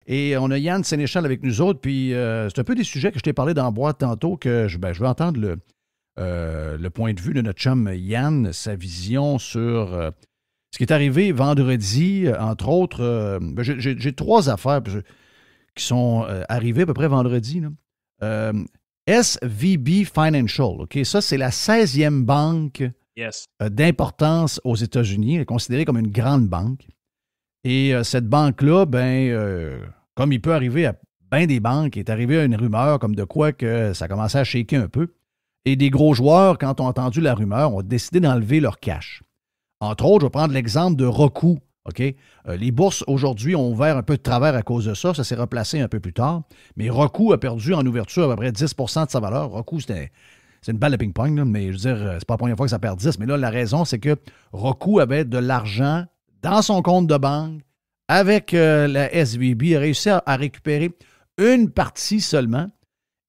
Et on a Yann Sénéchal avec nous autres. Puis c'est un peu des sujets que je t'ai parlé dans la boîte tantôt que je veux entendre le point de vue de notre chum Yann, sa vision sur ce qui est arrivé vendredi, entre autres. J'ai trois affaires qui sont arrivées à peu près vendredi. Là. SVB Financial, OK? Ça, c'est la 16e banque d'importance aux États-Unis. Elle est considérée comme une grande banque. Et cette banque-là, comme il peut arriver à bien des banques, est arrivé à une rumeur comme de quoi que ça commençait à shaker un peu. Et des gros joueurs, quand ont entendu la rumeur, ont décidé d'enlever leur cash. Entre autres, je vais prendre l'exemple de Roku. OK? Les bourses, aujourd'hui, ont ouvert un peu de travers à cause de ça. Ça s'est replacé un peu plus tard. Mais Roku a perdu en ouverture à peu près 10 de sa valeur. Roku, c'est une balle de ping-pong, là, mais je veux dire, c'est pas la première fois que ça perd 10. Mais là, la raison, c'est que Roku avait de l'argent dans son compte de banque avec la SVB, a réussi à récupérer une partie seulement.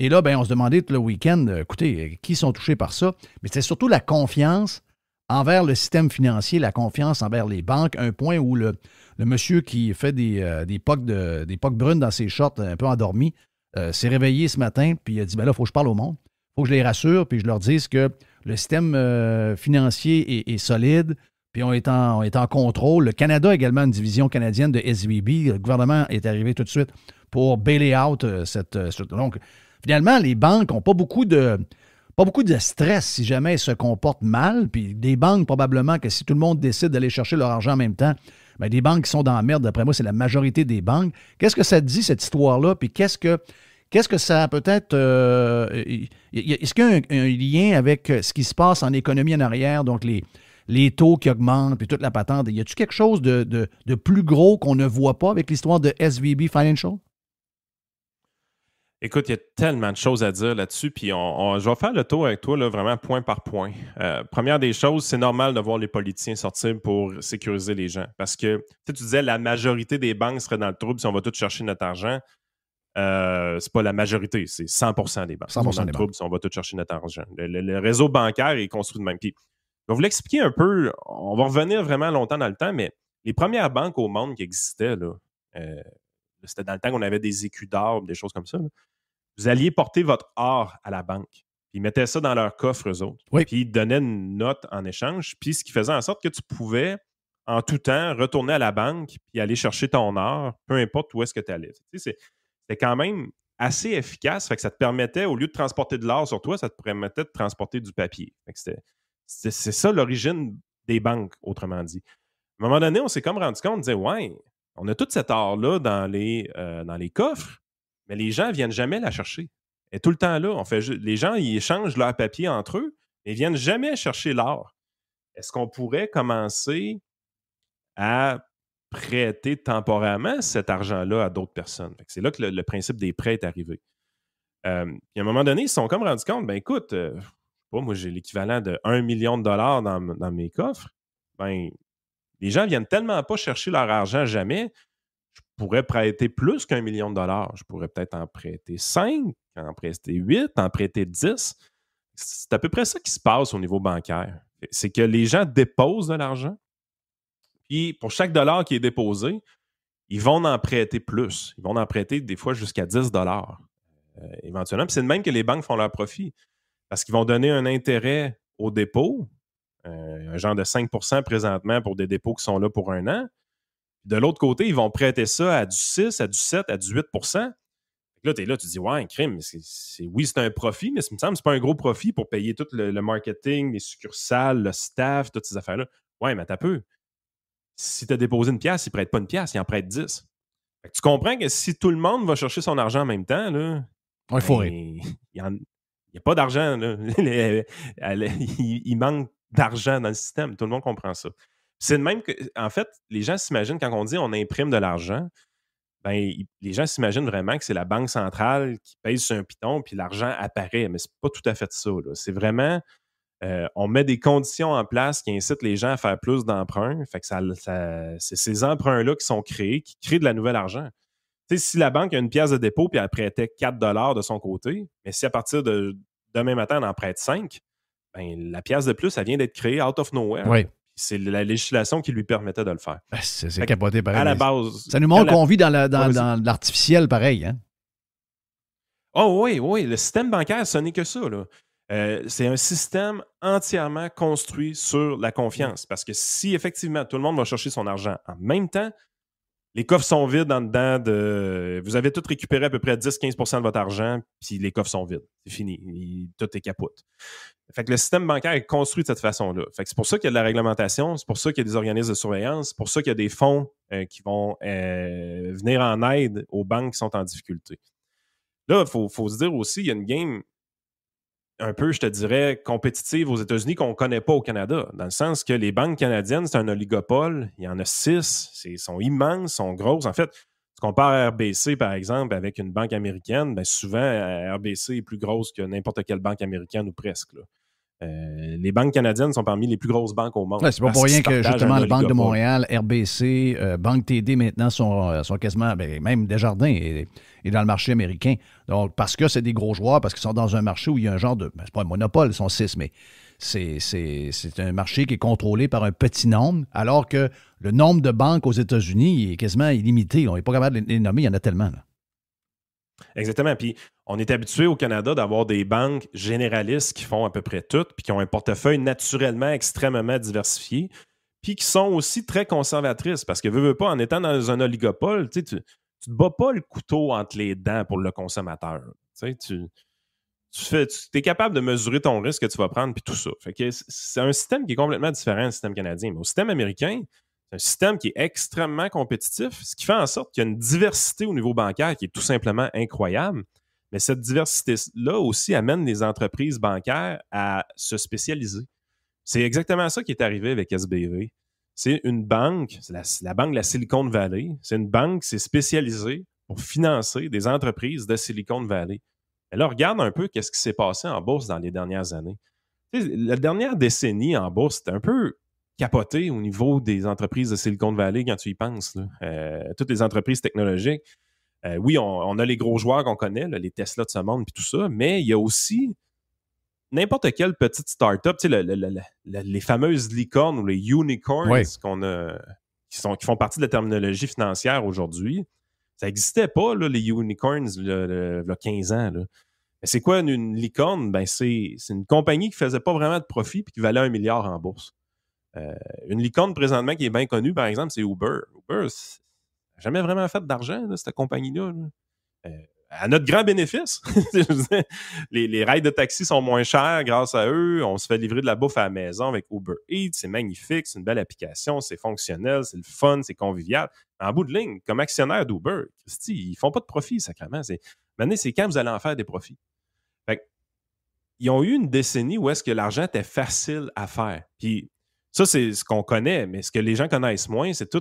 Et là, on se demandait tout le week-end, écoutez, qui sont touchés par ça? Mais c'est surtout la confiance envers le système financier, la confiance envers les banques, un point où le monsieur qui fait des pocs brunes dans ses shorts, un peu endormi, s'est réveillé ce matin, puis il a dit, là, il faut que je parle au monde, il faut que je les rassure, puis je leur dise que le système financier est solide, puis on est en contrôle. Le Canada a également une division canadienne de SVB. Le gouvernement est arrivé tout de suite pour bailer out donc, finalement, les banques n'ont pas beaucoup de stress si jamais elles se comportent mal. Puis des banques, probablement que si tout le monde décide d'aller chercher leur argent en même temps, des banques qui sont dans la merde, d'après moi, c'est la majorité des banques. Qu'est-ce que ça te dit, cette histoire-là? Puis qu'est-ce que ça a peut-être... est-ce qu'il y a un lien avec ce qui se passe en économie en arrière, donc les taux qui augmentent, puis toute la patente? Y a-t-il quelque chose de plus gros qu'on ne voit pas avec l'histoire de SVB Financial? Écoute, il y a tellement de choses à dire là-dessus, puis je vais faire le tour avec toi, là, vraiment point par point. Première des choses, c'est normal de voir les politiciens sortir pour sécuriser les gens. Parce que tu disais la majorité des banques seraient dans le trouble si on va tous chercher notre argent. C'est pas la majorité, c'est 100% des banques. 100% sont dans le trouble si on va tous chercher notre argent. Le réseau bancaire est construit de même. Puis, je vais vous l'expliquer un peu. On va revenir vraiment longtemps dans le temps, mais les premières banques au monde qui existaient, là, c'était dans le temps qu'on avait des écus d'or, des choses comme ça. Là. Vous alliez porter votre or à la banque. Puis ils mettaient ça dans leur coffre, eux autres. Oui. Puis ils donnaient une note en échange. Puis ce qui faisait en sorte que tu pouvais, en tout temps, retourner à la banque puis aller chercher ton or, peu importe où est-ce que tu allais. Tu sais, c'était quand même assez efficace. Fait que ça te permettait, au lieu de transporter de l'or sur toi, ça te permettait de transporter du papier. Fait que c'est ça l'origine des banques, autrement dit. À un moment donné, on s'est comme rendu compte, on disait, ouais, on a tout cet or-là dans les coffres, mais les gens ne viennent jamais la chercher. Elle est tout le temps là. Les gens, ils échangent leur papier entre eux, mais ils ne viennent jamais chercher l'or. Est-ce qu'on pourrait commencer à prêter temporairement cet argent-là à d'autres personnes? C'est là que le principe des prêts est arrivé. Puis à un moment donné, ils se sont comme rendus compte, écoute, moi j'ai l'équivalent de 1 million de dollars dans mes coffres. Les gens ne viennent tellement pas chercher leur argent jamais. Je pourrais prêter plus qu'1 million de dollars. Je pourrais peut-être en prêter 5, en prêter 8, en prêter 10. C'est à peu près ça qui se passe au niveau bancaire. C'est que les gens déposent de l'argent, puis pour chaque dollar qui est déposé, ils vont en prêter plus. Ils vont en prêter des fois jusqu'à 10 dollars éventuellement. Puis c'est de même que les banques font leur profit. Parce qu'ils vont donner un intérêt au dépôt, un genre de 5 présentement pour des dépôts qui sont là pour 1 an. De l'autre côté, ils vont prêter ça à du 6, à du 7, à du 8 Là, tu es là, tu te dis, ouais, crime, oui, c'est un profit, mais ça me semble que ce n'est pas un gros profit pour payer tout le marketing, les succursales, le staff, toutes ces affaires-là. Ouais, mais t'as peu. Si tu as déposé une pièce, il ne prête pas une pièce, il en prête 10. Fait que tu comprends que si tout le monde va chercher son argent en même temps, là, il n'y a pas d'argent. Là. Il manque d'argent dans le système. Tout le monde comprend ça. C'est de même que, en fait, les gens s'imaginent, quand on dit on imprime de l'argent, les gens s'imaginent vraiment que c'est la banque centrale qui pèse sur un piton puis l'argent apparaît. Mais c'est pas tout à fait ça. Là. C'est vraiment, on met des conditions en place qui incitent les gens à faire plus d'emprunts. Fait que c'est ces emprunts-là qui sont créés, qui créent de la nouvelle argent. Tu sais, si la banque a une pièce de dépôt puis elle prêtait 4 dollars de son côté, mais si à partir de demain matin, elle en prête 5, la pièce de plus, elle vient d'être créée out of nowhere. Oui. C'est la législation qui lui permettait de le faire. C'est capoté pareil. À la base. Ça nous montre qu'on vit dans l'artificiel pareil, hein? Oh oui, le système bancaire, ce n'est que ça, là. C'est un système entièrement construit sur la confiance. Parce que si effectivement tout le monde va chercher son argent en même temps, les coffres sont vides en dedans de. Vous avez tout récupéré à peu près 10-15% de votre argent, puis les coffres sont vides. C'est fini. Tout est capote. Fait que le système bancaire est construit de cette façon-là. Fait que c'est pour ça qu'il y a de la réglementation, c'est pour ça qu'il y a des organismes de surveillance, c'est pour ça qu'il y a des fonds qui vont venir en aide aux banques qui sont en difficulté. Là, il faut se dire aussi, il y a une game un peu, je te dirais, compétitive aux États-Unis qu'on ne connaît pas au Canada, dans le sens que les banques canadiennes, c'est un oligopole. Il y en a 6. Ils sont immenses, sont grosses. En fait, tu compares RBC, par exemple, avec une banque américaine, bien souvent, RBC est plus grosse que n'importe quelle banque américaine ou presque. Là. Les banques canadiennes sont parmi les plus grosses banques au monde. Ouais, c'est pas pour rien que, justement, la Banque de Montréal, RBC, Banque TD, maintenant, sont quasiment, même Desjardins est dans le marché américain. Donc, parce que c'est des gros joueurs, parce qu'ils sont dans un marché où il y a un genre de... c'est pas un monopole, ils sont 6, mais c'est un marché qui est contrôlé par un petit nombre, alors que le nombre de banques aux États-Unis est quasiment illimité. On n'est pas capable de les nommer, il y en a tellement, là. Exactement. Puis, on est habitué au Canada d'avoir des banques généralistes qui font à peu près tout, puis qui ont un portefeuille naturellement extrêmement diversifié, puis qui sont aussi très conservatrices. Parce que, veux pas, en étant dans un oligopole, tu ne te bats pas le couteau entre les dents pour le consommateur. Tu es capable de mesurer ton risque que tu vas prendre, puis tout ça. Fait que c'est un système qui est complètement différent du système canadien. Mais au système américain, c'est un système qui est extrêmement compétitif, ce qui fait en sorte qu'il y a une diversité au niveau bancaire qui est tout simplement incroyable. Mais cette diversité-là aussi amène les entreprises bancaires à se spécialiser. C'est exactement ça qui est arrivé avec SBV. C'est une banque, c'est la banque de la Silicon Valley. C'est une banque qui s'est spécialisée pour financer des entreprises de Silicon Valley. Et là, regarde un peu qu'est-ce qui s'est passé en bourse dans les dernières années. La dernière décennie en bourse, c'était un peu capoté au niveau des entreprises de Silicon Valley quand tu y penses. Toutes les entreprises technologiques. Oui, on a les gros joueurs qu'on connaît, là, les Tesla de ce monde et tout ça, mais il y a aussi n'importe quelle petite start-up, tu sais, les fameuses licornes ou les unicorns qui font partie de la terminologie financière aujourd'hui. Ça n'existait pas, là, les unicorns, il y a 15 ans. Là. C'est quoi une licorne? Ben, c'est une compagnie qui ne faisait pas vraiment de profit et qui valait 1 milliard en bourse. Une licorne présentement qui est bien connue, par exemple, c'est Uber. Uber n'a jamais vraiment fait d'argent, là, cette compagnie-là. À notre grand bénéfice. les rides de taxi sont moins chers grâce à eux. On se fait livrer de la bouffe à la maison avec Uber Eats. C'est magnifique, c'est une belle application, c'est fonctionnel, c'est le fun, c'est convivial. En bout de ligne, comme actionnaire d'Uber, Christy, ils font pas de profit, sacrément. Maintenant, c'est quand vous allez en faire des profits. Fait, ils ont eu une décennie où est-ce que l'argent était facile à faire. Puis ça, c'est ce qu'on connaît, mais ce que les gens connaissent moins, c'est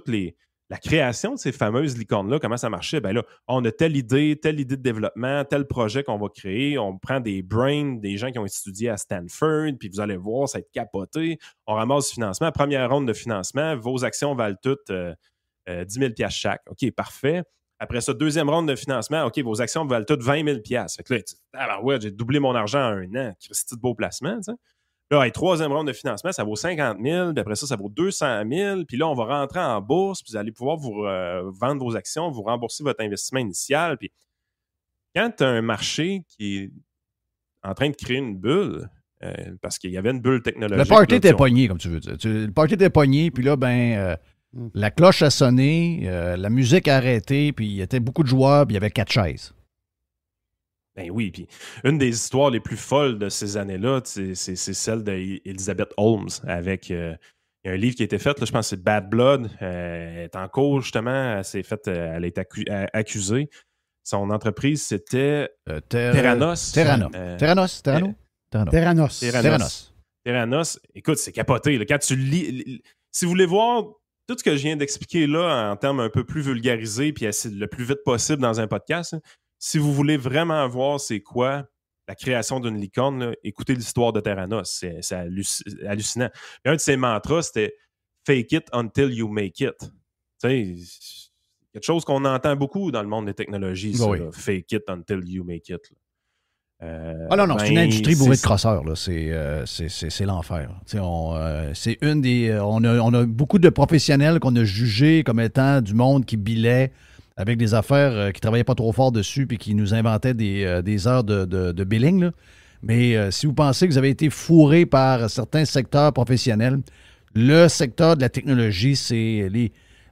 la création de ces fameuses licornes-là, comment ça marchait? Ben là, on a telle idée de développement, tel projet qu'on va créer, on prend des brains, des gens qui ont étudié à Stanford, puis vous allez voir, ça va être capoté. On ramasse du financement. Première ronde de financement, vos actions valent toutes 10 000 $ chaque. OK, parfait. Après ça, deuxième ronde de financement, OK, vos actions valent toutes 20 000 $. Fait que là, ouais, j'ai doublé mon argent en 1 an. Christy de beau placement, tu sais. Là, troisième ronde de financement, ça vaut 50 000, puis après ça vaut 200 000, puis là, on va rentrer en bourse, puis vous allez pouvoir vous vendre vos actions, vous rembourser votre investissement initial. Puis quand tu as un marché qui est en train de créer une bulle, parce qu'il y avait une bulle technologique. Le party était pogné, comme tu veux dire. Le party était pogné, puis là, la cloche a sonné, la musique a arrêté, puis il y avait beaucoup de joueurs, puis il y avait 4 chaises. Ben oui, puis une des histoires les plus folles de ces années-là, c'est celle d'Elizabeth Holmes avec un livre qui a été fait, là, je pense que c'est Bad Blood. Elle est en cours, justement, elle a été accusée. Son entreprise, c'était Theranos. Theranos. Écoute, c'est capoté. Là. Quand tu lis... Si vous voulez voir tout ce que je viens d'expliquer là en termes un peu plus vulgarisés puis le plus vite possible dans un podcast, hein, si vous voulez vraiment voir c'est quoi la création d'une licorne, là, écoutez l'histoire de Theranos. C'est hallucinant. Et un de ses mantras, c'était « Fake it until you make it ». Tu sais, quelque chose qu'on entend beaucoup dans le monde des technologies, ça, oui. « Fake it until you make it ». non, c'est une industrie bourrée de crosseurs. Là. C'est l'enfer. C'est une des. On a beaucoup de professionnels qu'on a jugés comme étant du monde qui bilait avec des affaires qui ne travaillaient pas trop fort dessus puis qui nous inventaient des heures de billing. Là. Mais si vous pensez que vous avez été fourré par certains secteurs professionnels, le secteur de la technologie, c'est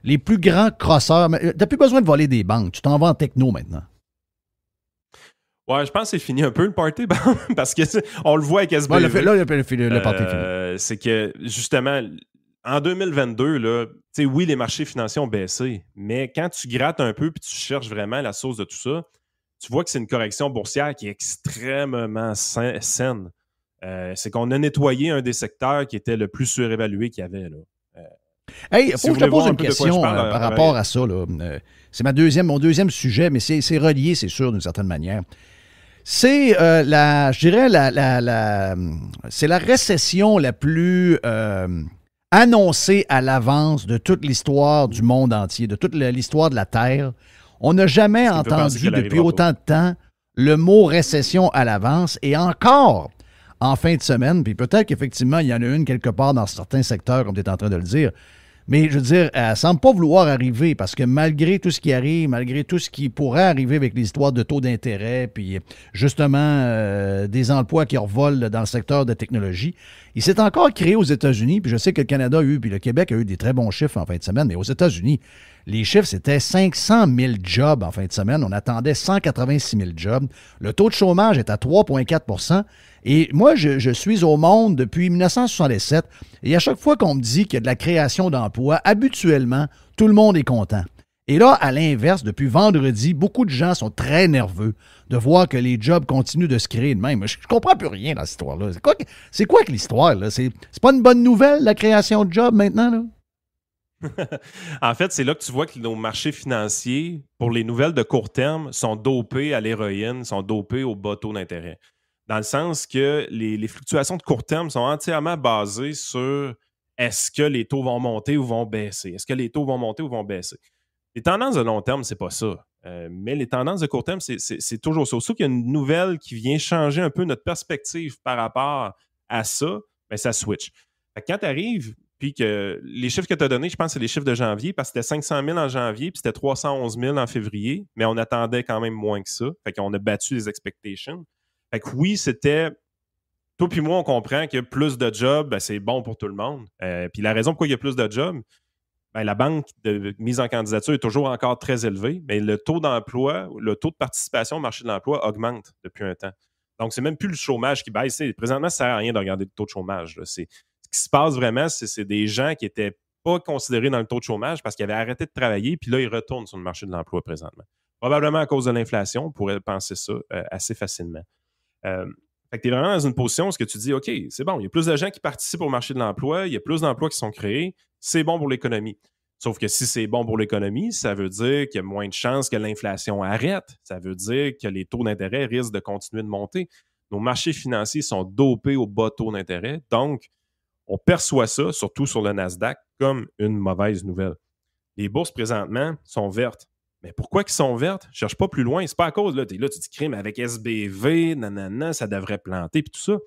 les plus grands crosseurs. Tu n'as plus besoin de voler des banques. Tu t'en vas en techno maintenant. Ouais, je pense que c'est fini un peu le party, parce qu'on le voit avec SBV. Ouais, le party est fini. C'est que, justement, en 2022, là, oui, les marchés financiers ont baissé, mais quand tu grattes un peu et tu cherches vraiment la source de tout ça, tu vois que c'est une correction boursière qui est extrêmement saine. C'est qu'on a nettoyé un des secteurs qui était le plus surévalué qu'il y avait. Là. Hey, faut que je te pose une question par rapport à ça. C'est mon deuxième sujet, mais c'est relié, c'est sûr, d'une certaine manière. C'est je dirais, c'est la récession la plus annoncée à l'avance de toute l'histoire du monde entier, de toute l'histoire de la Terre. On n'a jamais entendu depuis autant de temps le mot récession à l'avance et encore en fin de semaine, puis peut-être qu'effectivement, il y en a une quelque part dans certains secteurs, comme tu es en train de le dire. Mais je veux dire, elle ne semble pas vouloir arriver parce que malgré tout ce qui arrive, malgré tout ce qui pourrait arriver avec les histoires de taux d'intérêt, puis justement des emplois qui revolent dans le secteur de technologie, il s'est encore créé aux États-Unis, puis je sais que le Canada a eu, puis le Québec a eu des très bons chiffres en fin de semaine, mais aux États-Unis, les chiffres, c'était 500 000 jobs en fin de semaine. On attendait 186 000 jobs. Le taux de chômage est à 3,4 %. Et moi, je suis au monde depuis 1967. Et à chaque fois qu'on me dit qu'il y a de la création d'emplois, habituellement, tout le monde est content. Et là, à l'inverse, depuis vendredi, beaucoup de gens sont très nerveux de voir que les jobs continuent de se créer de même. Je ne comprends plus rien dans cette histoire-là. C'est quoi que l'histoire, là? C'est pas une bonne nouvelle, la création de jobs, maintenant, là? En fait, c'est là que tu vois que nos marchés financiers, pour les nouvelles de court terme, sont dopés à l'héroïne, sont dopés au bas taux d'intérêt. Dans le sens que les fluctuations de court terme sont entièrement basées sur est-ce que les taux vont monter ou vont baisser? Est-ce que les taux vont monter ou vont baisser? Les tendances de long terme, c'est pas ça. Mais les tendances de court terme, c'est toujours ça. Sauf qu'il y a une nouvelle qui vient changer un peu notre perspective par rapport à ça, bien, ça switch. Fait que quand tu arrives, puis que les chiffres que tu as donnés, je pense que c'est les chiffres de janvier, parce que c'était 500 000 en janvier, puis c'était 311 000 en février, mais on attendait quand même moins que ça. Fait qu'on a battu les expectations. Fait que oui, c'était... Toi puis moi, on comprend que plus de jobs, ben, c'est bon pour tout le monde. Puis la raison pourquoi il y a plus de jobs, ben, la banque de mise en candidature est toujours encore très élevée, mais le taux d'emploi, le taux de participation au marché de l'emploi augmente depuis un temps. Donc, c'est même plus le chômage qui baisse. Présentement, ça ne sert à rien de regarder le taux de chômage. Ce qui se passe vraiment, c'est des gens qui n'étaient pas considérés dans le taux de chômage parce qu'ils avaient arrêté de travailler, puis là, ils retournent sur le marché de l'emploi présentement. Probablement à cause de l'inflation, on pourrait penser ça assez facilement. Fait que tu es vraiment dans une position où tu dis, OK, c'est bon, il y a plus de gens qui participent au marché de l'emploi, il y a plus d'emplois qui sont créés, c'est bon pour l'économie. Sauf que si c'est bon pour l'économie, ça veut dire qu'il y a moins de chances que l'inflation arrête. Ça veut dire que les taux d'intérêt risquent de continuer de monter. Nos marchés financiers sont dopés au bas taux d'intérêt. Donc, on perçoit ça, surtout sur le Nasdaq, comme une mauvaise nouvelle. Les bourses, présentement, sont vertes. Mais pourquoi qu'ils sont vertes? Je ne cherche pas plus loin. C'est pas à cause, là, tu dis crime avec SBV, nanana, ça devrait planter, puis tout ça.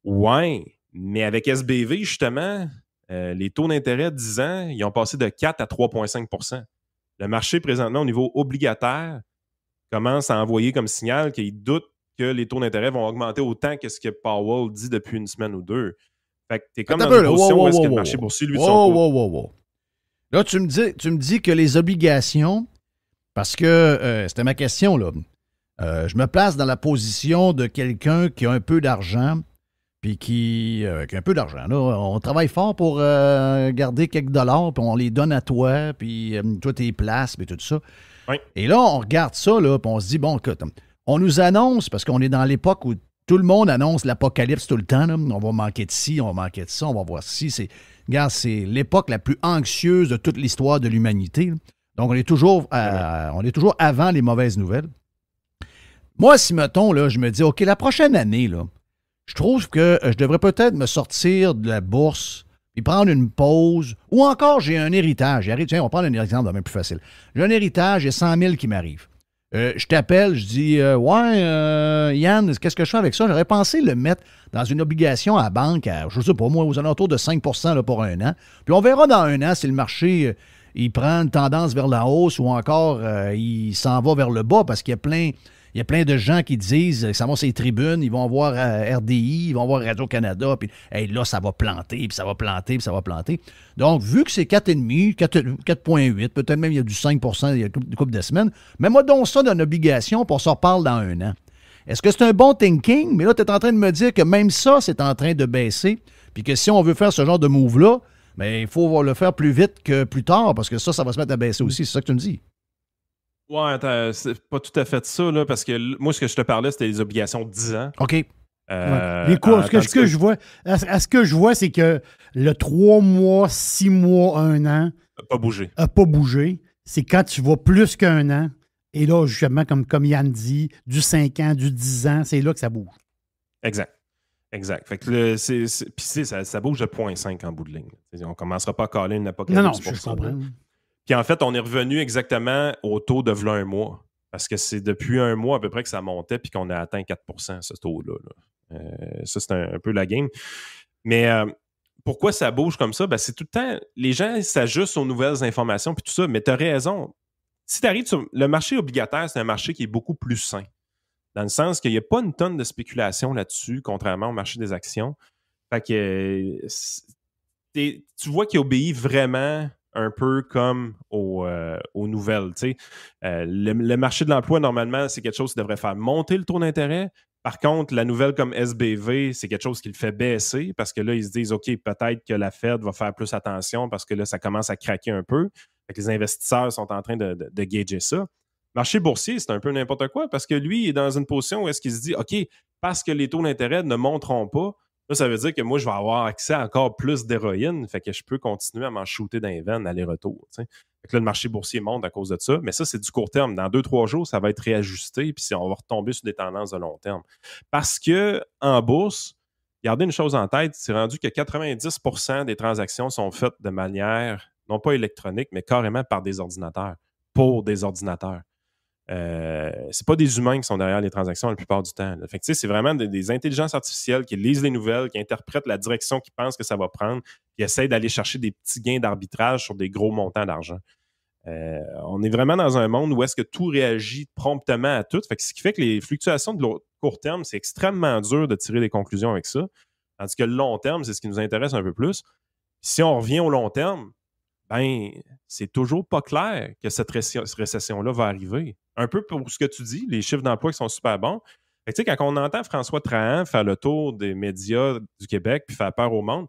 Ouais, mais avec SBV, justement, les taux d'intérêt de 10 ans, ils ont passé de 4 à 3,5 %. Le marché, présentement, au niveau obligataire, commence à envoyer comme signal qu'il doute que les taux d'intérêt vont augmenter autant que ce que Powell dit depuis une semaine ou deux. Fait que tu es comme dans une position où est-ce que le marché boursier, lui, de son côté. Là, tu me dis que les obligations, parce que c'était ma question, là. Je me place dans la position de quelqu'un qui a un peu d'argent, puis qui a un peu d'argent. Là, on travaille fort pour garder quelques dollars, puis on les donne à toi, puis toi, tes places, puis tout ça. Oui. Et là, on regarde ça, là, puis on se dit, bon, écoute, on nous annonce, parce qu'on est dans l'époque où tout le monde annonce l'apocalypse tout le temps, là. On va manquer de ci, on va manquer de ça, on va voir ci. Regarde, c'est l'époque la plus anxieuse de toute l'histoire de l'humanité, là. Donc, on est toujours avant les mauvaises nouvelles. Moi, si, mettons, là, je me dis, OK, la prochaine année, là, je trouve que je devrais peut-être me sortir de la bourse et prendre une pause. Ou encore, j'ai un héritage. Tiens, on va prendre un exemple même plus facile. J'ai un héritage, j'ai 100 000 qui m'arrivent. Je t'appelle, je dis Yann, qu'est-ce que je fais avec ça? J'aurais pensé le mettre dans une obligation à la banque, je ne sais pas moi, aux alentours de 5 là, pour un an. Puis on verra dans un an si le marché il prend une tendance vers la hausse ou encore il s'en va vers le bas parce qu'il y a plein de gens qui disent, ça va sur les tribunes, ils vont voir RDI, ils vont voir Radio-Canada, puis hey, là, ça va planter, puis ça va planter, puis ça va planter. Donc, vu que c'est 4,5, 4,8, peut-être même il y a du 5 il y a une couple de semaines, mets-moi donc ça dans une obligation, puis on s'en reparle dans un an. Est-ce que c'est un bon thinking? Mais là, tu es en train de me dire que même ça, c'est en train de baisser, puis que si on veut faire ce genre de move-là, bien, il faut le faire plus vite que plus tard, parce que ça va se mettre à baisser aussi. C'est ça que tu me dis? Ouais, c'est pas tout à fait ça, là, parce que moi, ce que je te parlais, c'était les obligations de 10 ans. OK. Les cours, ce que je vois, c'est que le 3 mois, 6 mois, 1 an n'a pas bougé. C'est quand tu vas plus qu'un an. Et là, justement, comme Yann dit, du 5 ans, du 10 ans, c'est là que ça bouge. Exact. Fait que ça bouge de 0,5 en bout de ligne. On ne commencera pas à caler une apocalypse. Non, je comprends. Puis en fait, on est revenu exactement au taux de v'là un mois. Parce que c'est depuis un mois à peu près que ça montait puis qu'on a atteint 4 ce taux-là. Ça, c'est un peu la game. Mais pourquoi ça bouge comme ça? Ben, c'est tout le temps... Les gens s'ajustent aux nouvelles informations puis tout ça, mais tu as raison. Si tu arrives sur... Le marché obligataire, c'est un marché qui est beaucoup plus sain. Dans le sens qu'il n'y a pas une tonne de spéculation là-dessus, contrairement au marché des actions. Fait que tu vois qu'il obéit vraiment un peu comme aux nouvelles. Le marché de l'emploi, normalement, c'est quelque chose qui devrait faire monter le taux d'intérêt. Par contre, la nouvelle comme SBV, c'est quelque chose qui le fait baisser parce que là, ils se disent, OK, peut-être que la Fed va faire plus attention parce que là, ça commence à craquer un peu. Fait que les investisseurs sont en train de gager ça. Marché boursier, c'est un peu n'importe quoi parce que lui, il est dans une position où est-ce qu'il se dit, OK, parce que les taux d'intérêt ne monteront pas, là, ça veut dire que moi, je vais avoir accès à encore plus d'héroïne, fait que je peux continuer à m'en shooter dans les veines aller-retour. Fait que là, le marché boursier monte à cause de ça, mais ça, c'est du court terme. Dans 2-3 jours, ça va être réajusté, puis on va retomber sur des tendances de long terme. Parce que en bourse, gardez une chose en tête, c'est rendu que 90% des transactions sont faites de manière, non pas électronique, mais carrément par des ordinateurs, pour des ordinateurs. C'est pas des humains qui sont derrière les transactions la plupart du temps. Fait que, c'est vraiment des intelligences artificielles qui lisent les nouvelles, qui interprètent la direction qu'ils pensent que ça va prendre, qui essayent d'aller chercher des petits gains d'arbitrage sur des gros montants d'argent. On est vraiment dans un monde où est-ce que tout réagit promptement à tout. Fait que ce qui fait que les fluctuations de court terme, c'est extrêmement dur de tirer des conclusions avec ça. Tandis que le long terme, c'est ce qui nous intéresse un peu plus. Si on revient au long terme, ben, c'est toujours pas clair que cette récession-là va arriver. Un peu pour ce que tu dis, les chiffres d'emploi qui sont super bons. Fait que, quand on entend François Trahan faire le tour des médias du Québec puis faire peur au monde,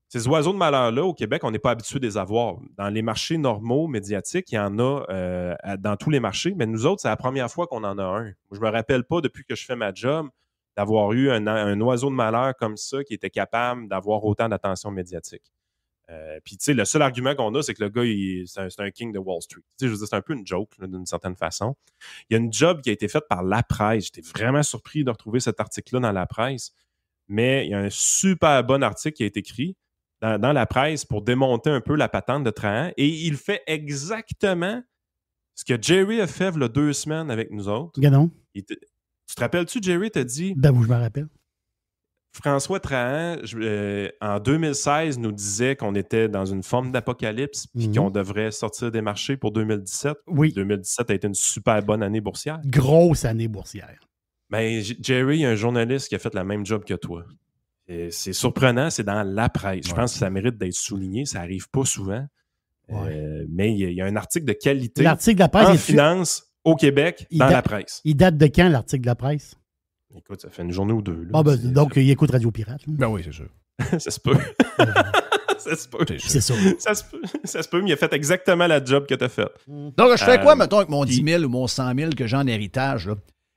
ces oiseaux de malheur-là, au Québec, on n'est pas habitué de les avoir. Dans les marchés normaux, médiatiques, il y en a dans tous les marchés, mais nous autres, c'est la première fois qu'on en a un. Je me rappelle pas, depuis que je fais ma job, d'avoir eu un oiseau de malheur comme ça qui était capable d'avoir autant d'attention médiatique. Puis, tu sais, le seul argument qu'on a, c'est que le gars, c'est un king de Wall Street. Tu sais, je veux dire, c'est un peu une joke, là, d'une certaine façon. Il y a une job qui a été faite par La Presse. J'étais vraiment surpris de retrouver cet article-là dans La Presse. Mais il y a un super bon article qui a été écrit dans La Presse pour démonter un peu la patente de Trahan. Et il fait exactement ce que Jerry a fait il y a 2 semaines avec nous autres. Non. Tu te rappelles-tu, Jerry t'a dit... Ben oui, je me rappelle. François Trahan, en 2016, nous disait qu'on était dans une forme d'apocalypse puis qu'on devrait sortir des marchés pour 2017. Oui. 2017 a été une super bonne année boursière. Grosse année boursière. Mais Jerry, un journaliste qui a fait la même job que toi. Et c'est surprenant, c'est dans La Presse. Je pense que ça mérite d'être souligné. Ça n'arrive pas souvent. Mais il y a un article de qualité l'article de la presse en finance au Québec dans La Presse. Il date de quand, l'article de La Presse? Écoute, ça fait une journée ou 2. Là. Ah ben, donc, il écoute Radio Pirate. Là. Ben oui, c'est sûr. Ça se peut. Ça se peut. C'est ça. Ça se peut, mais il a fait exactement la job que tu as faite. Donc, je fais quoi, mettons, avec mon 10 000 ou mon 100 000 que j'ai en héritage? Là?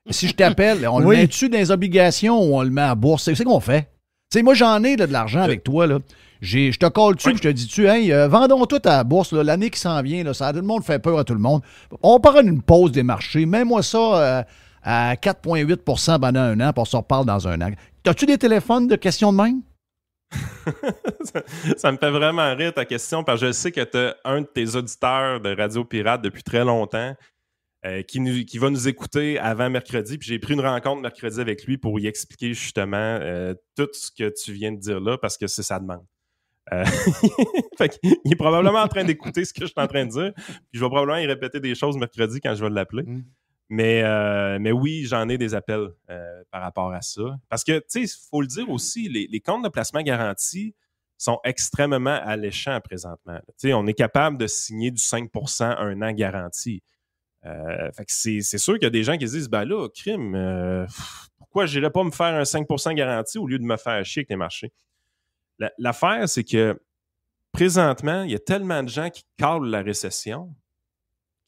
Si je t'appelle, on le met-tu dans les obligations ou on le met à bourse? C'est qu'on fait. Tu sais, moi, j'en ai là, de l'argent avec toi. Là. Je te colle dessus et je te dis-tu, hey, vendons tout à la bourse. Là, l'année qui s'en vient, là, tout le monde fait peur à tout le monde. On part une pause des marchés. Mets-moi ça à 4,8 pendant un an, puis on se reparle dans un an. As-tu des téléphones de questions de même? Ça me fait vraiment rire ta question, parce que je sais que tu as un de tes auditeurs de Radio Pirate depuis très longtemps qui va nous écouter avant mercredi. Puis j'ai pris une rencontre mercredi avec lui pour y expliquer justement tout ce que tu viens de dire là, parce que c'est sa demande. Fait qu'il est probablement en train d'écouter ce que je suis en train de dire. Puis je vais probablement y répéter des choses mercredi quand je vais l'appeler. Mais oui, j'en ai des appels par rapport à ça. Parce que, tu sais, il faut le dire aussi, les comptes de placement garantis sont extrêmement alléchants présentement. Tu sais, on est capable de signer du 5% un an garanti. Fait que c'est sûr qu'il y a des gens qui se disent, ben là, crime, pourquoi je n'irais pas me faire un 5% garanti au lieu de me faire chier avec les marchés? L'affaire, c'est que présentement, il y a tellement de gens qui calent la récession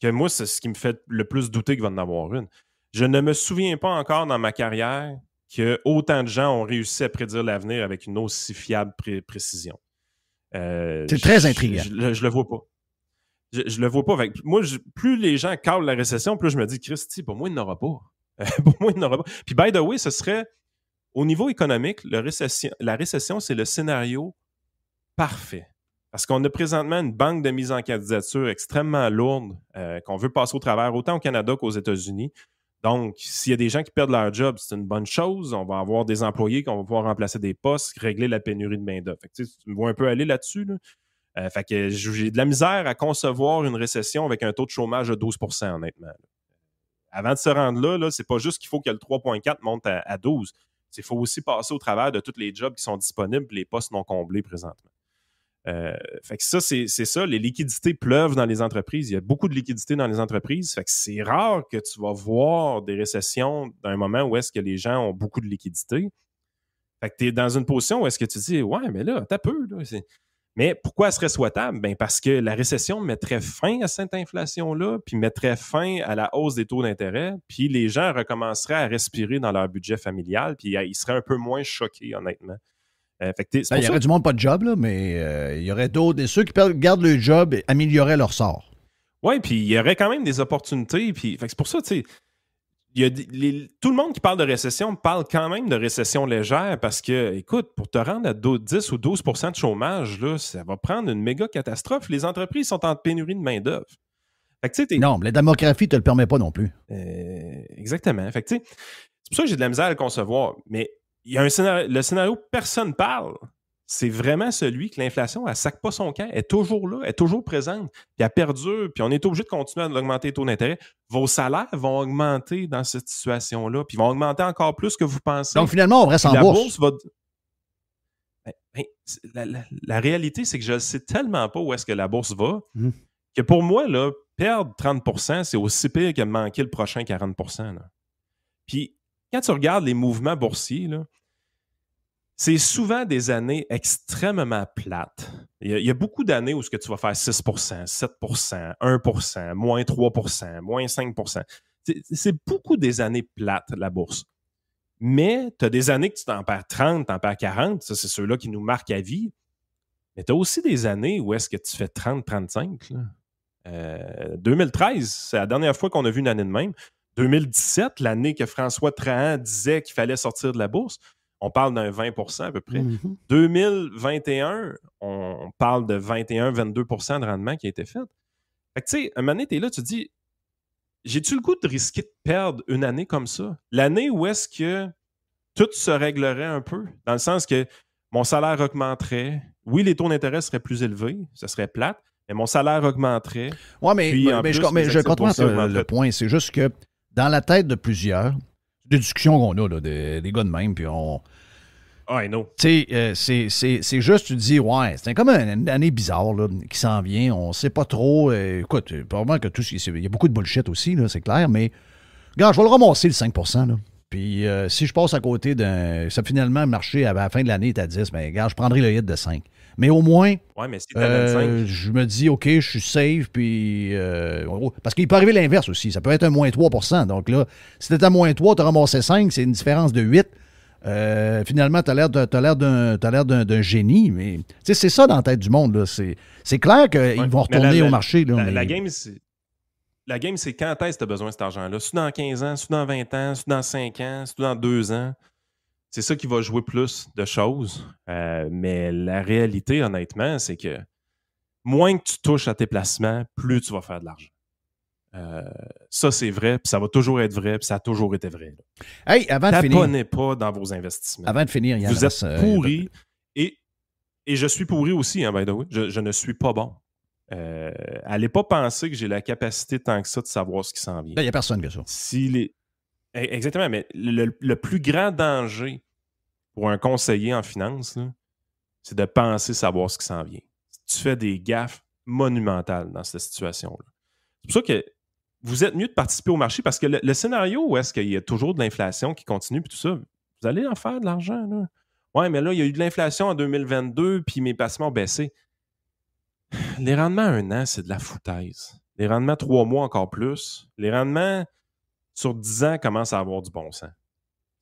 que moi, c'est ce qui me fait le plus douter qu'il va en avoir une. Je ne me souviens pas encore dans ma carrière que autant de gens ont réussi à prédire l'avenir avec une aussi fiable précision. C'est très intriguant. Je le vois pas. Je le vois pas. Fait que moi, plus les gens calent la récession, plus je me dis, Christy, pour moi, il n'aura pas. Pour moi, il n'aura pas. Puis, by the way, ce serait, au niveau économique, la récession, c'est le scénario parfait. Parce qu'on a présentement une banque de mise en candidature extrêmement lourde qu'on veut passer au travers, autant au Canada qu'aux États-Unis. Donc, s'il y a des gens qui perdent leur job, c'est une bonne chose. On va avoir des employés qu'on va pouvoir remplacer des postes, régler la pénurie de main-d'œuvre. Tu me vois un peu aller là-dessus, là? Fait que j'ai de la misère à concevoir une récession avec un taux de chômage de 12%, honnêtement. Avant de se rendre là, c'est pas juste qu'il faut que le 3,4 monte à 12. Il faut aussi passer au travers de tous les jobs qui sont disponibles et les postes non comblés présentement. Fait que ça, c'est ça. Les liquidités pleuvent dans les entreprises. Il y a beaucoup de liquidités dans les entreprises. Fait que c'est rare que tu vas voir des récessions d'un moment où est-ce que les gens ont beaucoup de liquidités. Fait que tu es dans une position où est-ce que tu dis « Ouais, mais là, t'as peu. » Mais pourquoi elle serait souhaitable? Ben parce que la récession mettrait fin à cette inflation-là, puis mettrait fin à la hausse des taux d'intérêt, puis les gens recommenceraient à respirer dans leur budget familial, puis ils seraient un peu moins choqués, honnêtement. Il y aurait du monde pas de job, là, mais il y aurait d'autres. Ceux qui gardent le job amélioreraient leur sort. Oui, puis il y aurait quand même des opportunités. Puis, c'est pour ça, tu sais, tout le monde qui parle de récession parle quand même de récession légère parce que, écoute, pour te rendre à 10 ou 12% de chômage, là, ça va prendre une méga catastrophe. Les entreprises sont en pénurie de main-d'œuvre. Non, mais la démographie ne te le permet pas non plus. Exactement. Fait que, c'est pour ça que j'ai de la misère à le concevoir. Mais il y a le scénario personne ne parle. C'est vraiment celui que l'inflation, elle ne sac pas son camp. Elle est toujours là, elle est toujours présente. Puis elle perdure, puis on est obligé de continuer à augmenter les taux d'intérêt. Vos salaires vont augmenter dans cette situation-là, puis ils vont augmenter encore plus que vous pensez. Donc finalement, on reste en bourse. La réalité, c'est que je ne sais tellement pas où est-ce que la bourse va, que pour moi, là, perdre 30%, c'est aussi pire que manquer le prochain 40%. Là. Puis quand tu regardes les mouvements boursiers, là, c'est souvent des années extrêmement plates. Il y a beaucoup d'années où ce que tu vas faire 6%, 7%, 1%, moins 3%, moins 5%. C'est beaucoup des années plates, la bourse. Mais tu as des années que tu t'en perds 30, t'en perds 40. Ça, c'est ceux-là qui nous marquent à vie. Mais tu as aussi des années où est-ce que tu fais 30, 35. 2013, c'est la dernière fois qu'on a vu une année de même. 2017, l'année que François Trahan disait qu'il fallait sortir de la bourse, on parle d'un 20% à peu près. 2021, on parle de 21-22% de rendement qui a été fait. Fait que tu sais, un moment donné, tu es là, tu te dis, j'ai-tu le goût de risquer de perdre une année comme ça? L'année où est-ce que tout se réglerait un peu, dans le sens que mon salaire augmenterait. Oui, les taux d'intérêt seraient plus élevés, ça serait plate, mais mon salaire augmenterait. Oui, mais je comprends le point. C'est juste que dans la tête de plusieurs, des discussions qu'on a, là, des gars de même, puis on... I know. Tu sais, c'est juste, tu te dis, ouais, c'est comme une année bizarre là, qui s'en vient. On sait pas trop. Écoute, probablement que il y a beaucoup de bullshit aussi, là, c'est clair, mais regarde, je vais le ramasser le 5%. Là. Puis si je passe à côté d'un. Ça finalement, le marché à la fin de l'année est à 10, mais regarde, je prendrai le hit de 5. Mais au moins, mais si je me dis, OK, je suis safe, puis. Parce qu'il peut arriver l'inverse aussi. Ça peut être un moins 3%. Donc là, si t'es à moins 3, tu as ramassé 5, c'est une différence de 8. Finalement, tu as l'air d'un génie, mais c'est ça dans la tête du monde. Là. C'est clair qu'ils vont retourner au marché. Là, la game, c'est quand est-ce que tu as besoin de cet argent-là? C'est dans 15 ans, c'est dans 20 ans, c'est dans 5 ans, c'est dans 2 ans. C'est ça qui va jouer plus de choses. Mais la réalité, honnêtement, c'est que moins que tu touches à tes placements, plus tu vas faire de l'argent. Ça, c'est vrai, puis ça va toujours être vrai, puis ça a toujours été vrai. Hey, avant de finir... Taponnez pas dans vos investissements. Avant de finir, Yann, vous êtes pourris, et je suis pourri aussi, hein, by the way. Je ne suis pas bon. Allez pas penser que j'ai la capacité tant que ça de savoir ce qui s'en vient. Il n'y a personne que ça. Exactement, mais le plus grand danger pour un conseiller en finance, là, c'est de penser savoir ce qui s'en vient. Tu fais des gaffes monumentales dans cette situation-là. C'est pour ça que vous êtes mieux de participer au marché parce que le scénario où est-ce qu'il y a toujours de l'inflation qui continue puis tout ça, vous allez en faire de l'argent. Là. Ouais, mais là, il y a eu de l'inflation en 2022 puis mes placements ont baissé. Les rendements à 1 an, c'est de la foutaise. Les rendements 3 mois, encore plus. Les rendements sur 10 ans commencent à avoir du bon sens.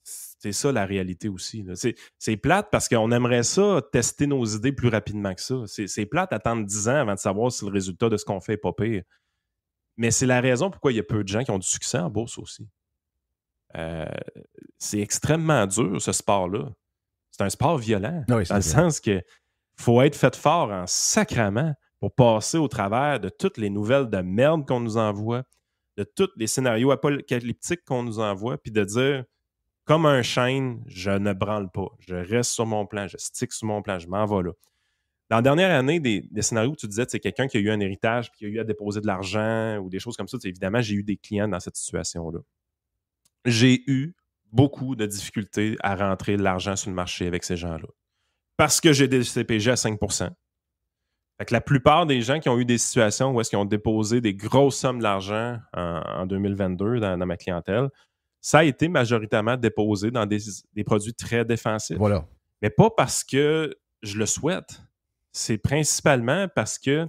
C'est ça la réalité aussi. Là. C'est plate parce qu'on aimerait ça tester nos idées plus rapidement que ça. C'est plate d'attendre 10 ans avant de savoir si le résultat de ce qu'on fait n'est pas pire. Mais c'est la raison pourquoi il y a peu de gens qui ont du succès en bourse aussi. C'est extrêmement dur, ce sport-là. C'est un sport violent. Oui, dans le sens qu'il faut être fait fort en sacrament pour passer au travers de toutes les nouvelles de merde qu'on nous envoie, de tous les scénarios apocalyptiques qu'on nous envoie, puis de dire, comme un chêne, je ne branle pas. Je reste sur mon plan, je stick sur mon plan, je m'en vais là. Dans la dernière année, des scénarios où tu disais, c'est quelqu'un qui a eu un héritage puis qui a eu à déposer de l'argent ou des choses comme ça, évidemment, j'ai eu des clients dans cette situation-là. J'ai eu beaucoup de difficultés à rentrer de l'argent sur le marché avec ces gens-là. Parce que j'ai des CPG à 5%. Fait que la plupart des gens qui ont eu des situations où est-ce qu'ils ont déposé des grosses sommes d'argent en 2022 dans ma clientèle, ça a été majoritairement déposé dans des produits très défensifs. Voilà. Mais pas parce que je le souhaite. C'est principalement parce qu'ils ne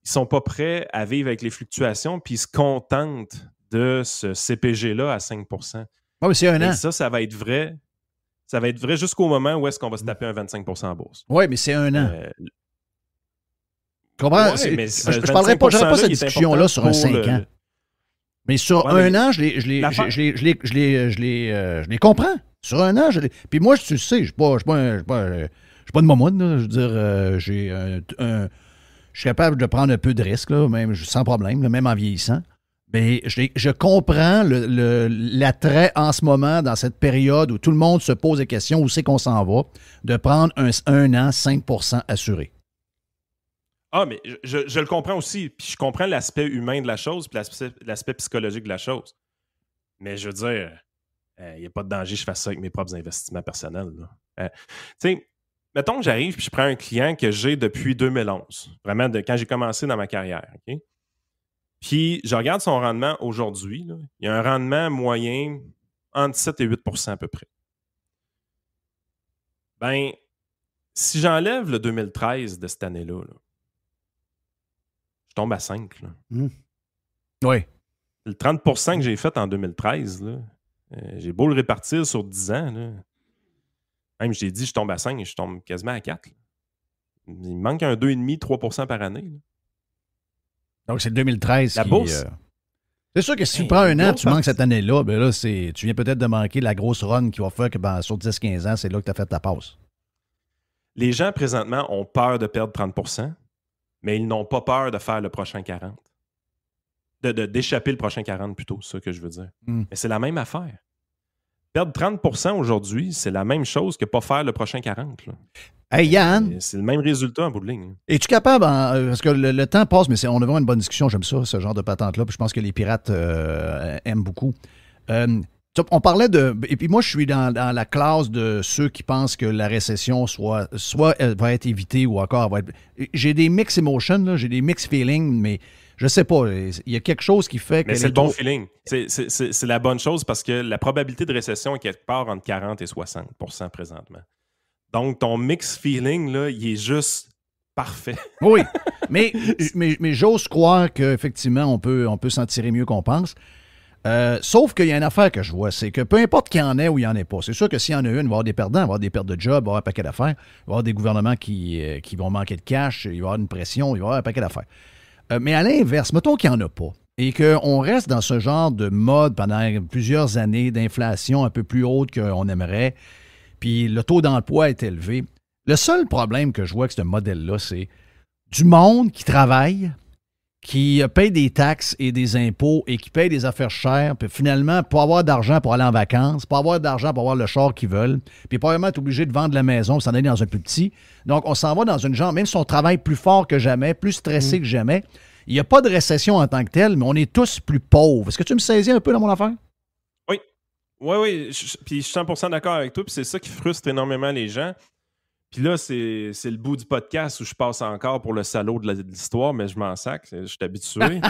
sont pas prêts à vivre avec les fluctuations puis ils se contentent de ce CPG-là à 5%. Oui, mais c'est 1 an. Et ça va être vrai. Ça va être vrai jusqu'au moment où est-ce qu'on va se taper un 25% en bourse. Oui, mais c'est 1 an. Tu comprends? Ouais, mais je ne parlerai pas, j'aurais pas cette discussion-là sur un 5 ans. Mais sur 1 an, je les comprends. Sur 1 an, puis moi, tu le sais, je ne suis pas de momoune, là. Je veux dire, je suis capable de prendre un peu de risque, là, même sans problème, là, même en vieillissant. Mais je comprends l'attrait en ce moment, dans cette période où tout le monde se pose des questions, où c'est qu'on s'en va, de prendre un an, 5% assuré. Ah, mais je le comprends aussi. Puis je comprends l'aspect humain de la chose, puis l'aspect psychologique de la chose. Mais je veux dire, il n'y a pas de danger que je fasse ça avec mes propres investissements personnels. Tu sais, mettons que j'arrive puis je prends un client que j'ai depuis 2011, vraiment quand j'ai commencé dans ma carrière. OK? Puis je regarde son rendement aujourd'hui. Là, il y a un rendement moyen entre 7 et 8% à peu près. Ben, si j'enlève le 2013 de cette année-là, je tombe à 5. Là. Oui. Le 30% que j'ai fait en 2013, là, j'ai beau le répartir sur 10 ans. Là. Même j'ai dit je tombe à 5 et je tombe quasiment à 4. Là. Il me manque un 2,5-3% par année. Là. Donc c'est 2013 la bourse. C'est sûr que si tu prends 1 an, tu manques cette année-là, ben là, tu viens peut-être de manquer la grosse run qui va faire que sur 10-15 ans, c'est là que tu as fait ta passe. Les gens, présentement, ont peur de perdre 30%, mais ils n'ont pas peur de faire le prochain 40%. D'échapper le prochain 40%, plutôt, c'est ça que je veux dire. Mais c'est la même affaire. Perdre 30% aujourd'hui, c'est la même chose que pas faire le prochain 40%. Là. Hey Yann! C'est le même résultat en bout de ligne. Es-tu capable, parce que le temps passe, mais on a vraiment une bonne discussion, j'aime ça, ce genre de patente-là, puis je pense que les pirates aiment beaucoup. On parlait de... Et puis moi, je suis dans la classe de ceux qui pensent que la récession, soit elle va être évitée ou encore elle va être... J'ai des mixed emotions, là, j'ai des mixed feelings, mais je sais pas, il y a quelque chose qui fait que... Mais c'est le bon feeling. C'est la bonne chose parce que la probabilité de récession est quelque part entre 40 et 60% présentement. Donc, ton mixed feeling, là, il est juste parfait. Oui, mais j'ose croire qu'effectivement, on peut s'en tirer mieux qu'on pense. Sauf qu'il y a une affaire que je vois, c'est que peu importe qu'il y en ait ou il n'y en ait pas, c'est sûr que s'il y en a une, il va y avoir des perdants, il va y avoir des pertes de job, il va y avoir un paquet d'affaires, il va y avoir des gouvernements qui vont manquer de cash, il va y avoir une pression, il va y avoir un paquet d'affaires. Mais à l'inverse, mettons qu'il n'y en a pas et qu'on reste dans ce genre de mode pendant plusieurs années d'inflation un peu plus haute qu'on aimerait, puis le taux d'emploi est élevé. Le seul problème que je vois avec ce modèle-là, c'est du monde qui travaille, qui payent des taxes et des impôts et qui payent des affaires chères, puis finalement, pas avoir d'argent pour aller en vacances, pas avoir d'argent pour avoir le char qu'ils veulent, puis probablement être obligé de vendre la maison, s'en aller dans un plus petit. Donc, on s'en va dans une genre, même si on travaille plus fort que jamais, plus stressé que jamais, il n'y a pas de récession en tant que telle, mais on est tous plus pauvres. Est-ce que tu me saisis un peu dans mon affaire? Oui. Oui. Puis je suis 100% d'accord avec toi, puis c'est ça qui frustre énormément les gens. Puis là, c'est le bout du podcast où je passe encore pour le salaud de l'histoire, mais je m'en sac, je suis habitué.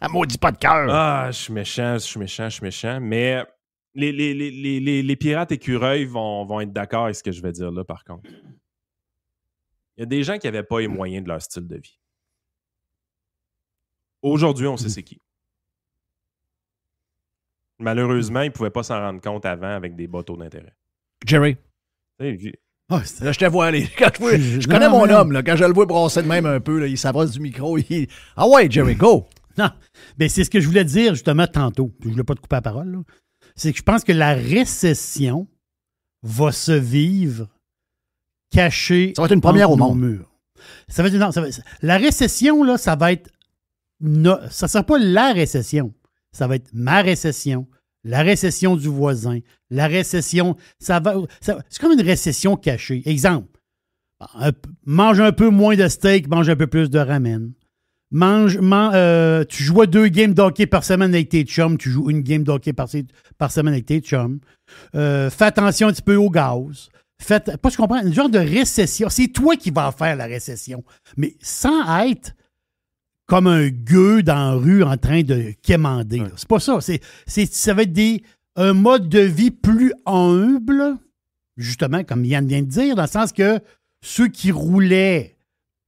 Maudit pas de cœur! Ah, je suis méchant. Mais les pirates écureuils vont être d'accord avec ce que je vais dire là, par contre. Il y a des gens qui n'avaient pas les moyens de leur style de vie. Aujourd'hui, on sait c'est qui. Malheureusement, ils ne pouvaient pas s'en rendre compte avant avec des bas taux d'intérêt. Jerry. Là, je te vois aller. Je connais mon homme. Là, quand je le vois brasser de même un peu, là, il s'avance du micro. Ah ouais, Jerry, go! Non, mais c'est ce que je voulais dire justement tantôt. Je ne voulais pas te couper la parole. Là. C'est que je pense que la récession va se vivre cachée. Ça va être une première au monde. Mur. La récession, là, ça va être. Ça ne sera pas la récession. Ça va être ma récession. La récession du voisin, la récession, c'est comme une récession cachée. Exemple, mange un peu moins de steak, mange un peu plus de ramen. Tu joues 2 games d'hockey par semaine avec tes chums, tu joues une game d'hockey par semaine avec tes chums. Fais attention un petit peu au gaz. Pas je comprends, une genre de récession. C'est toi qui vas faire la récession, mais sans être comme un gueux dans la rue en train de quémander. Ouais. C'est pas ça. Ça va être un mode de vie plus humble, justement, comme Yann vient de dire, dans le sens que ceux qui roulaient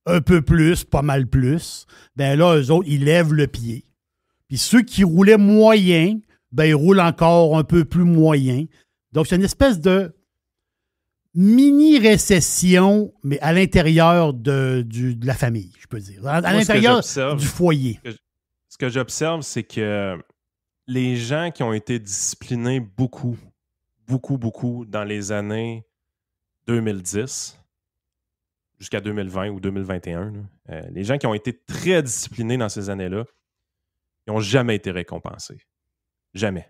un peu plus, pas mal plus, ben là, eux autres, ils lèvent le pied. Puis ceux qui roulaient moyen, ben ils roulent encore un peu plus moyen. Donc, c'est une espèce de mini-récession, mais à l'intérieur de la famille, je peux dire. À l'intérieur du foyer. Ce que j'observe, c'est que les gens qui ont été disciplinés beaucoup dans les années 2010 jusqu'à 2020 ou 2021, les gens qui ont été très disciplinés dans ces années-là, ils n'ont jamais été récompensés. Jamais.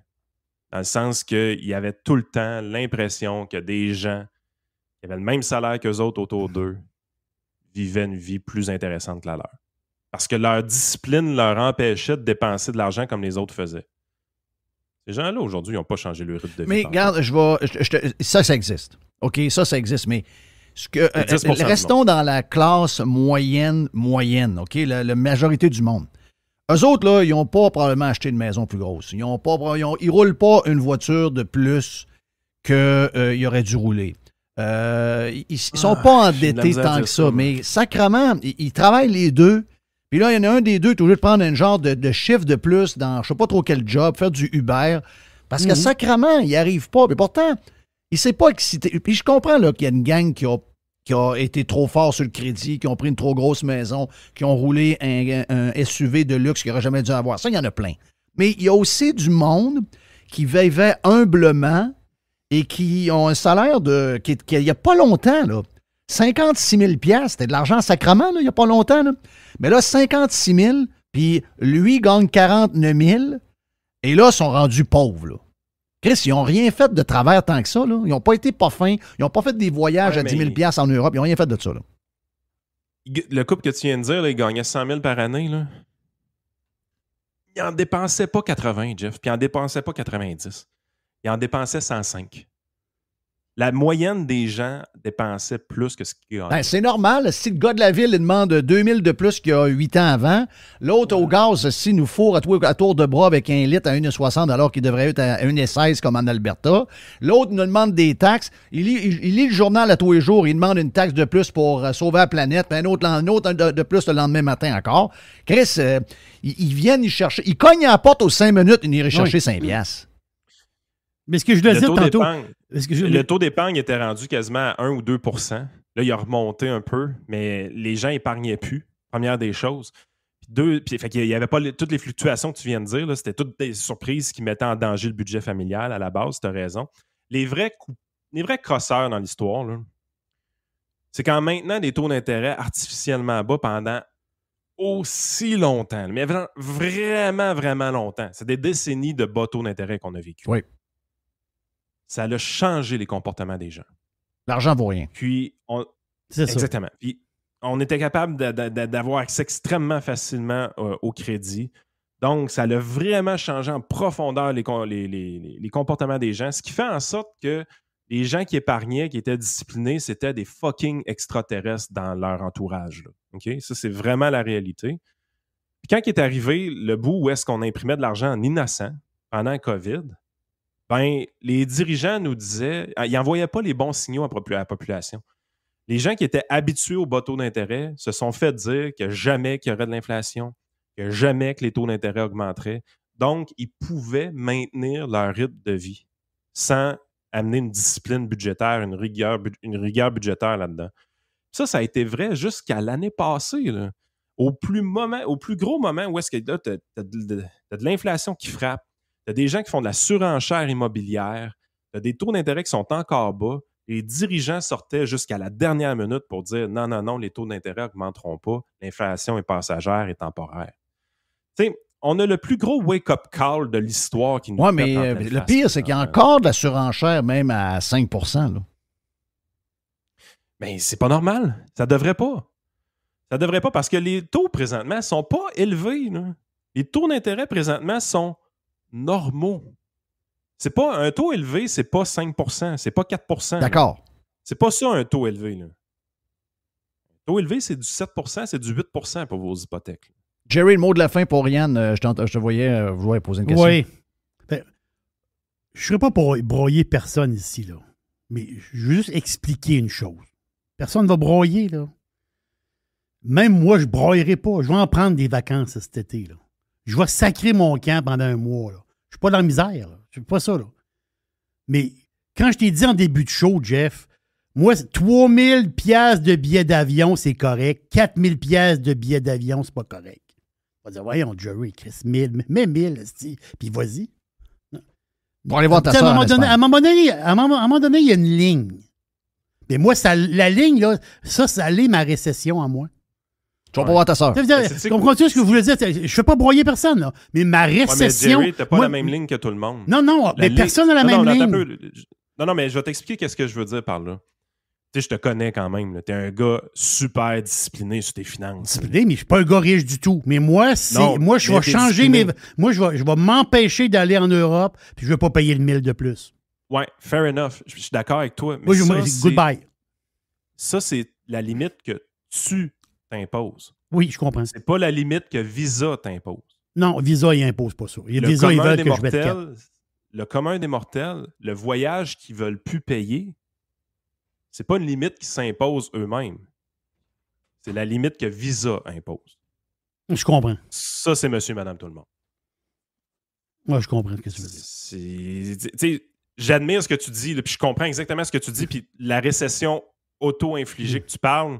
Dans le sens qu'il y avait tout le temps l'impression que des gens qui avaient le même salaire qu'eux autres autour d'eux, vivaient une vie plus intéressante que la leur. Parce que leur discipline leur empêchait de dépenser de l'argent comme les autres faisaient. Ces gens-là, aujourd'hui, ils n'ont pas changé le rythme de vie. Mais regarde, ça existe. OK, ça existe, mais restons dans la classe moyenne, OK, la majorité du monde. Eux autres, là, ils n'ont pas probablement acheté une maison plus grosse. Ils ne roulent pas une voiture de plus qu'ils auraient dû rouler. Ils ne sont pas endettés tant que ça, mais sacrément, ils travaillent les deux. Puis là, il y en a un des deux qui est obligé de prendre un genre de chiffre de plus dans je ne sais pas trop quel job, faire du Uber, parce que sacrément, il n'y arrive pas. Mais pourtant, il ne s'est pas excité. Puis je comprends là, qu'il y a une gang qui a été trop fort sur le crédit, qui ont pris une trop grosse maison, qui ont roulé un SUV de luxe qu'ils n'auraient jamais dû avoir. Ça, il y en a plein. Mais il y a aussi du monde qui vivait humblement et qui ont un salaire il n'y a pas longtemps, là, 56 000 $, c'était de l'argent sacrement, là, il n'y a pas longtemps. Là. Mais là, 56 000, puis lui gagne 49 000, et là, ils sont rendus pauvres. Là. Chris, ils n'ont rien fait de travers tant que ça. Là. Ils n'ont pas été pas fins, ils n'ont pas fait des voyages à 10 000 $ en Europe, ils n'ont rien fait de ça. Là. Le couple que tu viens de dire, là, il gagnait 100 000 par année. Là. Il n'en dépensait pas 80, Jeff, puis il n'en dépensait pas 90. Il en dépensait 105. La moyenne des gens dépensait plus que ce qu'il gagnait. Ben, c'est normal. Si le gars de la ville il demande 2000 de plus qu'il y a 8 ans avant, l'autre au gaz, s'il nous fourre à tour de bras avec 1 litre à 1,60 alors qu'il devrait être à 1,16 comme en Alberta, l'autre nous demande des taxes. Il lit le journal à tous les jours. Il demande une taxe de plus pour sauver la planète, puis un autre de plus le lendemain matin encore. Chris, ils viennent y chercher. Ils cognent à la porte aux 5 minutes, ils iraient chercher 5 $. Mais ce que je dois dire tantôt... Le taux d'épargne était rendu quasiment à 1 ou 2 %. Là, il a remonté un peu, mais les gens n'épargnaient plus, première des choses. Fait qu'il n'y avait pas toutes les fluctuations que tu viens de dire. Là, c'était toutes des surprises qui mettaient en danger le budget familial à la base, tu as raison. Les vrais crosseurs dans l'histoire, là, c'est qu'en maintenant des taux d'intérêt artificiellement bas pendant aussi longtemps, mais vraiment, vraiment longtemps. C'est des décennies de bas taux d'intérêt qu'on a vécu. Oui. Ça a changé les comportements des gens. L'argent vaut rien. Puis, exactement. Puis, on était capable d'avoir accès extrêmement facilement au crédit. Donc, ça a vraiment changé en profondeur les comportements des gens, ce qui fait en sorte que les gens qui épargnaient, qui étaient disciplinés, c'était des fucking extraterrestres dans leur entourage. Là. Okay? Ça, c'est vraiment la réalité. Puis quand est arrivé le bout où est-ce qu'on imprimait de l'argent en innocent pendant le COVID, ben, les dirigeants nous disaient, ils n'envoyaient pas les bons signaux à la population. Les gens qui étaient habitués aux bas taux d'intérêt se sont fait dire que jamais qu'il y aurait de l'inflation, que jamais que les taux d'intérêt augmenteraient. Donc, ils pouvaient maintenir leur rythme de vie sans amener une discipline budgétaire, une rigueur budgétaire là-dedans. Ça a été vrai jusqu'à l'année passée. Là. Au plus gros moment où est-ce que tu as de l'inflation qui frappe, tu as des gens qui font de la surenchère immobilière, tu as des taux d'intérêt qui sont encore bas. Les dirigeants sortaient jusqu'à la dernière minute pour dire non, les taux d'intérêt n'augmenteront pas, l'inflation est passagère et temporaire. Tu sais, on a le plus gros wake-up call de l'histoire qui nous mais le pire, c'est qu'il y a encore de la surenchère, même à 5 %. Mais c'est pas normal. Ça devrait pas. Ça devrait pas parce que les taux présentement sont pas élevés. Là. Les taux d'intérêt présentement sont normaux. C'est pas un taux élevé, c'est pas 5 %, c'est pas 4 %. D'accord. Là. C'est pas ça un taux élevé. Là. Un taux élevé, c'est du 7 % c'est du 8 % pour vos hypothèques. Là. Jerry, le mot de la fin pour Yann. Je te voyais vouloir poser une question. Oui. Je ne serais pas pour broyer personne ici, là. Mais je veux juste expliquer une chose. Personne ne va broyer, là. Même moi, je ne broyerai pas. Je vais en prendre des vacances cet été, là. Je vais sacrer mon camp pendant un mois, là. Je ne suis pas dans la misère, là. Je ne suis pas ça, là. Mais quand je t'ai dit en début de show, Jeff, moi, 3000 pièces de billets d'avion, c'est correct. 4000 pièces de billets d'avion, c'est pas correct. On va dire, voyons, Jerry, Chris, 1000, mais 1000, puis vas-y. Pour aller voir ta soeur. À un moment donné, il y a une ligne. Mais moi, la ligne, là, ça allait ma récession en moi. Tu vas pas voir ta soeur. Comprends-tu ce que vous voulez dire? Je ne fais pas broyer personne, là. Mais ma récession. Mais Jerry, t'as pas la même ligne que tout le monde. Non, mais personne n'a la même ligne. Non, mais je vais t'expliquer qu'est-ce que je veux dire par là. Tu sais, je te connais quand même. Tu es un gars super discipliné sur tes finances. Discipliné, mais je suis pas un gars riche du tout. Mais moi, je vais changer mes... Moi, je vais m'empêcher d'aller en Europe, puis je ne vais pas payer le 1000 de plus. Ouais, fair enough. Je suis d'accord avec toi. Mais goodbye. Ça, c'est la limite que tu t'imposes. Oui, je comprends. C'est pas la limite que Visa t'impose. Non, Visa, il impose pas ça. Visa, ils veulent que je mette 4. Le commun des mortels, le voyage qu'ils veulent plus payer, c'est pas une limite qui s'impose eux-mêmes. C'est la limite que Visa impose. Je comprends. Ça, c'est monsieur, madame, tout le monde. Moi, je comprends ce que tu veux dire. Tu sais, j'admire ce que tu dis, là, puis je comprends exactement ce que tu dis, puis la récession auto-infligée que tu parles,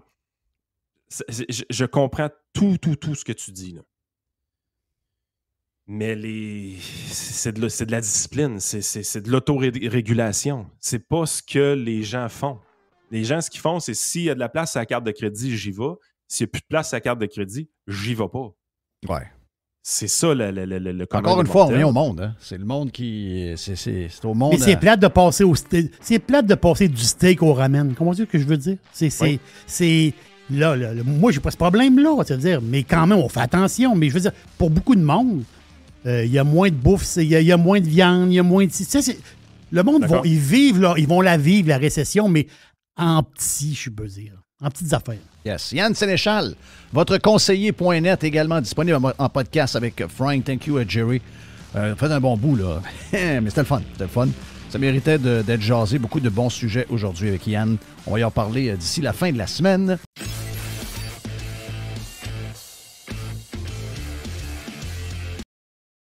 je comprends tout ce que tu dis. Là. Mais c'est de la discipline, c'est de l'autorégulation. C'est pas ce que les gens font. Les gens, ce qu'ils font, c'est s'il y a de la place à la carte de crédit, j'y vais. S'il n'y a plus de place à la carte de crédit, j'y vais pas. Ouais. C'est ça le Encore une fois, on vient au monde. Hein? C'est le monde qui... C'est au monde... Mais c'est plate de passer au steak. C'est plate de passer du steak au ramen. Comment dire que je veux dire? C'est là, moi, j'ai pas ce problème-là, tu veux dire. Mais quand même, on fait attention. Mais je veux dire, pour beaucoup de monde, il y a moins de bouffe, il y a moins de viande, il y a moins de... Le monde, ils vont la vivre, la récession, mais en petit, je peux dire. En petites affaires. Yes. Yann Sénéchal, votre conseiller.net également disponible en podcast avec Frank. Thank you, Jerry. Faites un bon bout, là. Mais c'était le fun. Ça méritait d'être jasé. Beaucoup de bons sujets aujourd'hui avec Yann. On va y en parler d'ici la fin de la semaine.